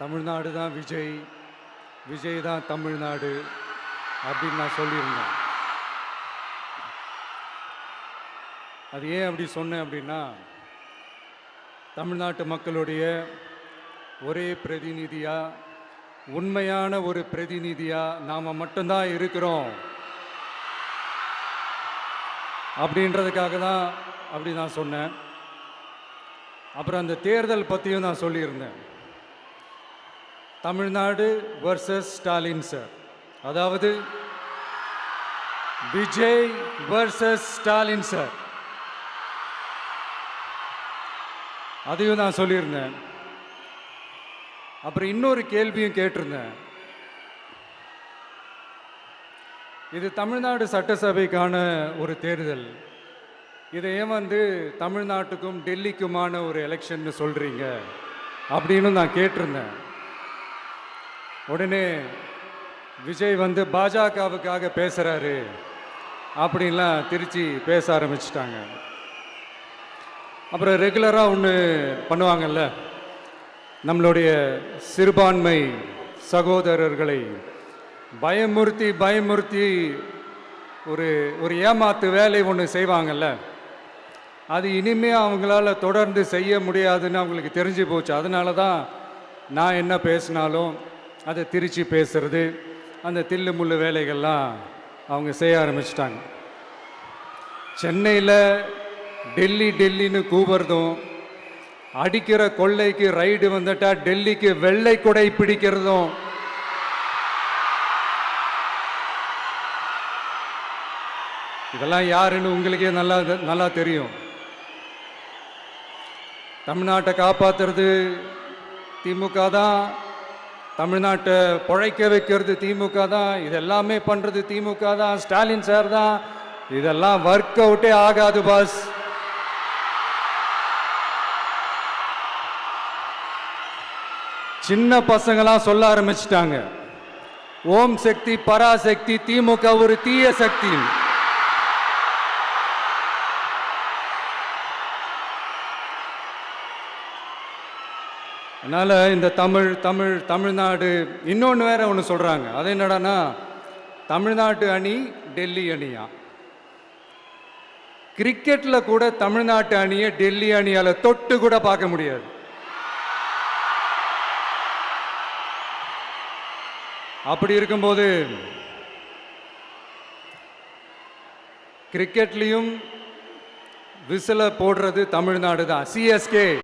தமிழ்நாடு தான் விஜய், விஜய் தான் தமிழ்நாடு அப்படின்னு நான் சொல்லியிருந்தேன். அது ஏன் அப்படி சொன்னேன் அப்படின்னா, தமிழ்நாட்டு மக்களுடைய ஒரே பிரதிநிதியாக, உண்மையான ஒரு பிரதிநிதியாக நாம் மட்டும்தான் இருக்கிறோம் அப்படின்றதுக்காக தான் அப்படி நான் சொன்னேன். அப்புறம் அந்த தேர்தல் பற்றியும் நான் சொல்லியிருந்தேன். தமிழ்நாடு வர்சஸ் ஸ்டாலின் சார், அதாவது விஜய் வர்சஸ் ஸ்டாலின் சார், அதையும் நான் சொல்லியிருந்தேன். அப்புறம் இன்னொரு கேள்வியும் கேட்டிருந்தேன். இது தமிழ்நாடு சட்டசபைக்கான ஒரு தேர்தல், இதை ஏன் தமிழ்நாட்டுக்கும் டெல்லிக்குமான ஒரு எலெக்ஷன் சொல்கிறீங்க அப்படின்னு நான் கேட்டிருந்தேன். உடனே விஜய் பாஜகவுக்காக பேசுகிறாரு அப்படின்லாம் திருச்சி பேச ஆரம்பிச்சிட்டாங்க. அப்புறம் ரெகுலராக ஒன்று பண்ணுவாங்கல்ல, நம்மளுடைய சிறுபான்மை சகோதரர்களை பயமுறுத்தி பயமுறுத்தி ஒரு ஏமாத்து வேலை ஒன்று செய்வாங்கல்ல, அது இனிமேல் அவங்களால தொடர்ந்து செய்ய முடியாதுன்னு அவங்களுக்கு தெரிஞ்சு போச்சு. அதனால தான் நான் என்ன பேசினாலும் அதை திருச்சி பேசுறது, அந்த தில்லு முள்ளு வேலைகள்லாம் அவங்க செய்ய ஆரம்பிச்சிட்டாங்க. சென்னையில் டெல்லி டெல்லின்னு கூவுறதும், அடிக்கிற கொள்ளைக்கு ரைடு வந்துட்டா டெல்லிக்கு வெள்ளை கொடை பிடிக்கிறதும், இதெல்லாம் யாருன்னு உங்களுக்கே நல்லா தெரியும். தமிழ்நாட்டை காப்பாற்றுறது திமுக தான், தமிழ்நாட்டை பிழைக்க வைக்கிறது திமுக தான், இதெல்லாமே பண்ணுறது திமுக தான், ஸ்டாலின் சார் தான். இதெல்லாம் ஒர்க் அவுட்டே ஆகாது பாஸ். சின்ன பசங்களாம் சொல்ல ஆரம்பிச்சிட்டாங்க, ஓம் சக்தி பராசக்தி, திமுக ஒரு தீய சக்தி. அதனால் இந்த தமிழ்நாடு இன்னொன்று வேற ஒன்று சொல்கிறாங்க. அது என்னடான்னா, தமிழ்நாட்டு அணி டெல்லி அணியா. கிரிக்கெட்டில் கூட தமிழ்நாட்டு அணியை டெல்லி அணியால் தொட்டு கூட பார்க்க முடியாது. அப்படி இருக்கும்போது கிரிக்கெட்லேயும் விசில போடுறது தமிழ்நாடு தான். சிஎஸ்கே